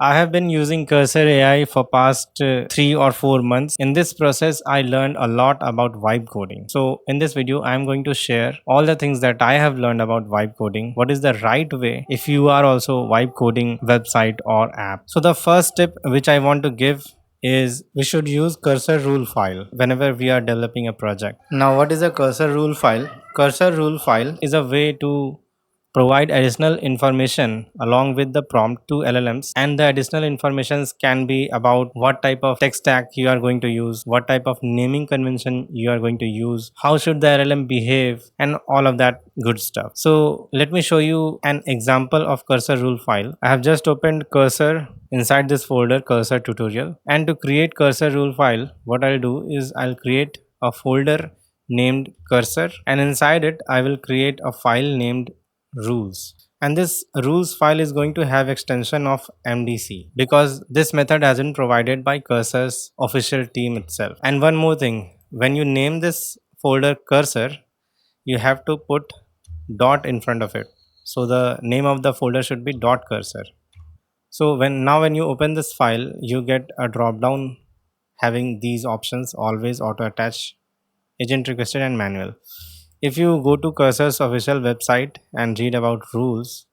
I have been using Cursor AI for past 3 or 4 months. In this process, I learned a lot about vibe coding. So in this video, I am going to share all the things that I have learned about vibe coding. What is the right way if you are also vibe coding website or app? So the first tip which I want to give is we should use cursor rule file whenever we are developing a project. Now, what is a cursor rule file? Cursor rule file is a way to provide additional information along with the prompt to LLMs, and the additional informations can be about what type of tech stack you are going to use, what type of naming convention you are going to use, how should the LLM behave, and all of that good stuff. So let me show you an example of cursor rule file. I have just opened cursor inside this folder, cursor tutorial, and to create cursor rule file, what I'll do is I'll create a folder named cursor, and inside it I will create a file named rules, and this rules file is going to have extension of MDC because this method has been provided by cursor's official team itself. And one more thing, when you name this folder cursor, you have to put dot in front of it, so the name of the folder should be dot cursor. So when you open this file, you get a drop down having these options: always, auto attach, agent requested, and manual. If you go to Cursor's official website and read about rules,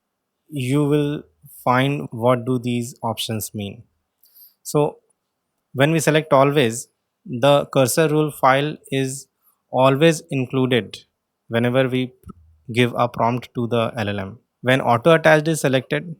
you will find what do these options mean. So when we select always, the cursor rule file is always included whenever we give a prompt to the LLM. When auto attached is selected,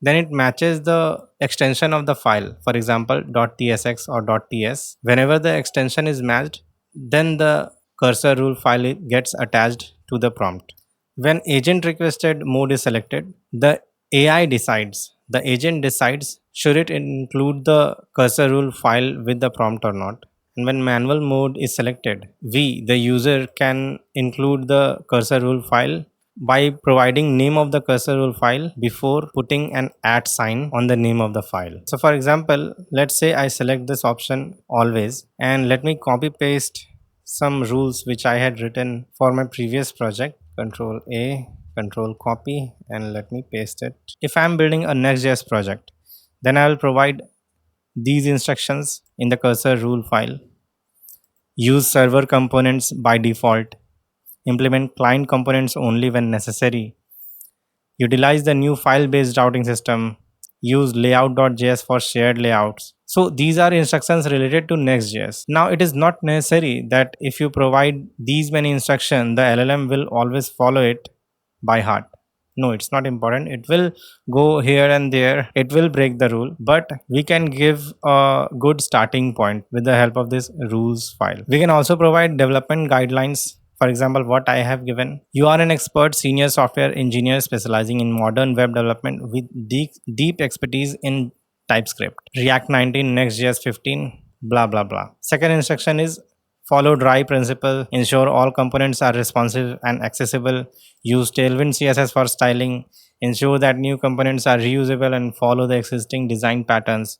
then it matches the extension of the file, for example .tsx or .ts. Whenever the extension is matched, then the cursor rule file gets attached to the prompt. When agent requested mode is selected, the agent decides should it include the cursor rule file with the prompt or not. And when manual mode is selected, we, the user, can include the cursor rule file by providing name of the cursor rule file before putting an @ sign on the name of the file. So for example, let's say I select this option always, and let me copy paste some rules which I had written for my previous project. Control A, control copy, and let me paste it. If I am building a Next.js project, then I will provide these instructions in the cursor rule file. Use server components by default. Implement client components only when necessary. Utilize the new file-based routing system. Use layout.js for shared layouts. So these are instructions related to Next.js. Now it is not necessary that if you provide these many instructions, the LLM will always follow it by heart. No, it's not important. It will go here and there. It will break the rule, but we can give a good starting point with the help of this rules file. We can also provide development guidelines. For example, what I have given: you are an expert senior software engineer specializing in modern web development with deep expertise in TypeScript, React 19, Next.js 15, blah blah blah. Second instruction is follow dry principle, ensure all components are responsive and accessible, use Tailwind CSS for styling, ensure that new components are reusable, and follow the existing design patterns.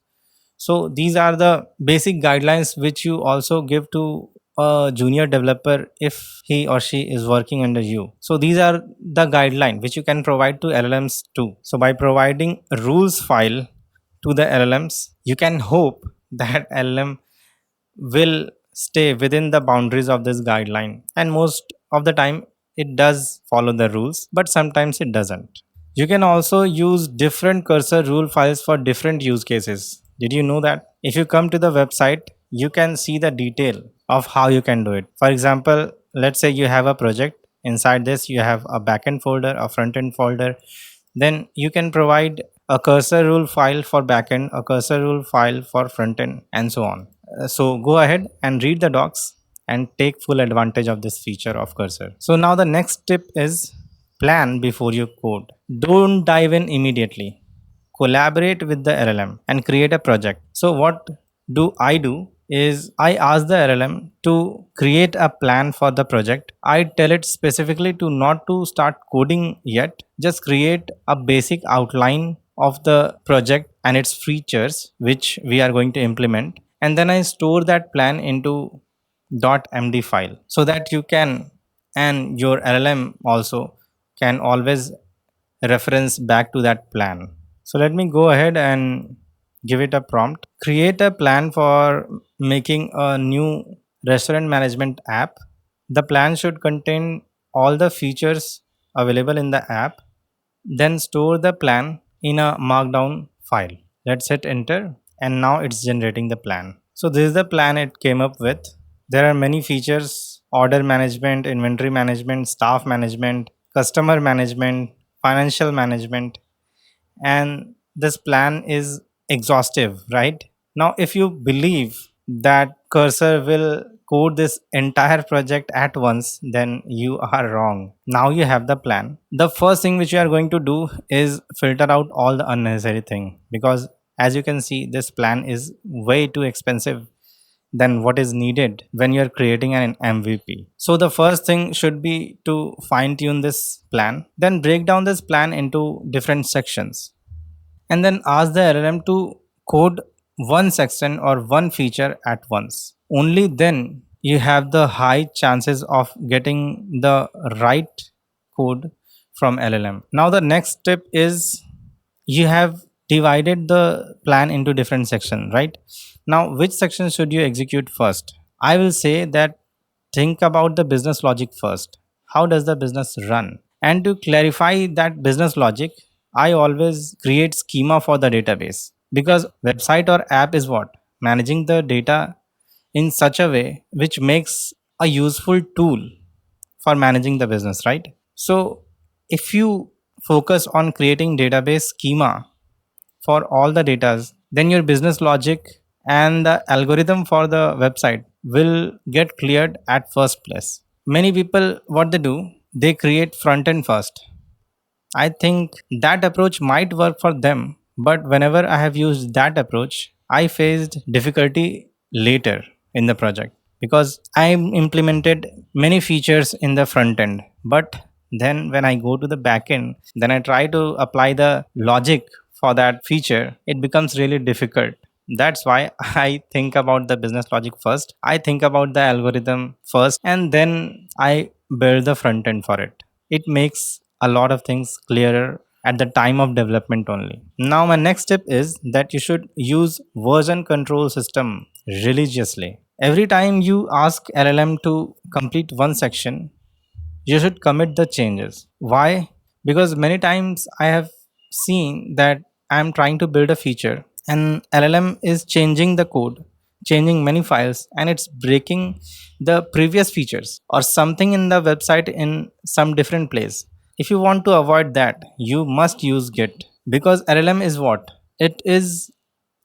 So these are the basic guidelines which you also give to a junior developer if he or she is working under you. So these are the guideline which you can provide to LLMs too. So by providing rules file to the LLMs, you can hope that LLM will stay within the boundaries of this guideline, and most of the time it does follow the rules, but sometimes it doesn't. You can also use different cursor rule files for different use cases. Did you know that? If you come to the website, you can see the detail of how you can do it. For example, let's say you have a project. Inside this, you have a backend folder, a frontend folder. Then you can provide a cursor rule file for backend, a cursor rule file for frontend, and so on. So go ahead and read the docs and take full advantage of this feature of cursor. So now the next tip is plan before you code. Don't dive in immediately. Collaborate with the LLM and create a project. So what do I do is I ask the LLM to create a plan for the project. I tell it specifically to not to start coding yet, just create a basic outline of the project and its features which we are going to implement, and then I store that plan into .md file so that you can, and your LLM also can always reference back to that plan. So let me go ahead and give it a prompt. Create a plan for making a new restaurant management app. The plan should contain all the features available in the app. Then store the plan in a markdown file. Let's hit enter, and now it's generating the plan. So this is the plan it came up with. There are many features: order management, inventory management, staff management, customer management, financial management, and this plan is exhaustive, right? Now if you believe that Cursor will code this entire project at once, then you are wrong. Now you have the plan. The first thing which you are going to do is filter out all the unnecessary thing, because as you can see, this plan is way too expensive than what is needed when you're creating an MVP. So the first thing should be to fine tune this plan, then break down this plan into different sections, and then ask the LLM to code one section or one feature at once. Only then you have the high chances of getting the right code from LLM. Now the next step is, you have divided the plan into different sections, right? Now which section should you execute first? I will say that think about the business logic first. How does the business run? And to clarify that business logic, I always create schema for the database, because website or app is what? Managing the data in such a way which makes a useful tool for managing the business, right? So if you focus on creating database schema for all the data, then your business logic and the algorithm for the website will get cleared at first place. Many people, what they do, they create front end first. I think that approach might work for them, but whenever I have used that approach, I faced difficulty later in the project, because I implemented many features in the front end, but then when I go to the back end, then I try to apply the logic for that feature, it becomes really difficult. That's why I think about the business logic first. I think about the algorithm first, and then I build the front end for it. It makes a lot of things clearer at the time of development only. Now, my next tip is that you should use version control system religiously. Every time you ask LLM to complete one section, you should commit the changes. Why? Because many times I have seen that I'm trying to build a feature and LLM is changing the code, changing many files, and it's breaking the previous features or something in the website in some different place. If you want to avoid that, you must use Git, because LLM is what? It is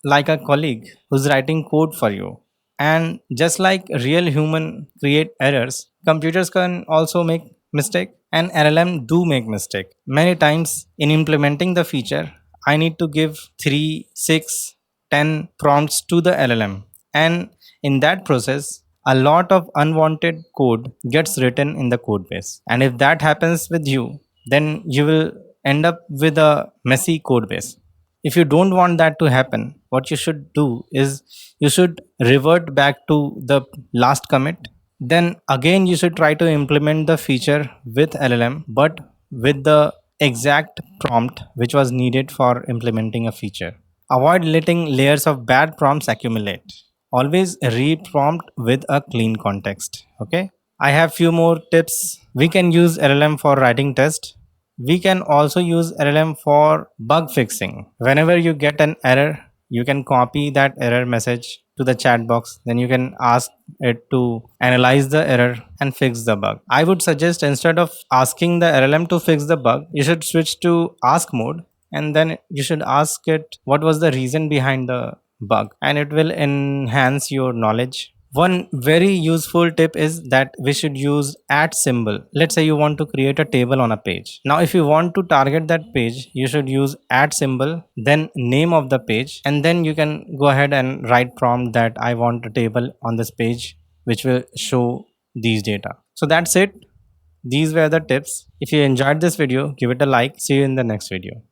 like a colleague who's writing code for you. And just like real human create errors, computers can also make mistake, and LLM do make mistake. Many times in implementing the feature, I need to give 3, 6, 10 prompts to the LLM. And in that process, a lot of unwanted code gets written in the code base. And if that happens with you, then you will end up with a messy code base. If you don't want that to happen, what you should do is you should revert back to the last commit. Then again, you should try to implement the feature with LLM, but with the exact prompt which was needed for implementing a feature. Avoid letting layers of bad prompts accumulate. Always re-prompt with a clean context. Okay. I have few more tips. We can use LLM for writing tests. We can also use LLM for bug fixing. Whenever you get an error, you can copy that error message to the chat box. Then you can ask it to analyze the error and fix the bug. I would suggest, instead of asking the LLM to fix the bug, you should switch to ask mode, and then you should ask it what was the reason behind the bug, and it will enhance your knowledge. One very useful tip is that we should use at symbol. Let's say you want to create a table on a page. Now if you want to target that page, you should use at symbol, then name of the page, and then you can go ahead and write prompt that I want a table on this page which will show these data. So that's it. These were the tips. If you enjoyed this video, give it a like. See you in the next video.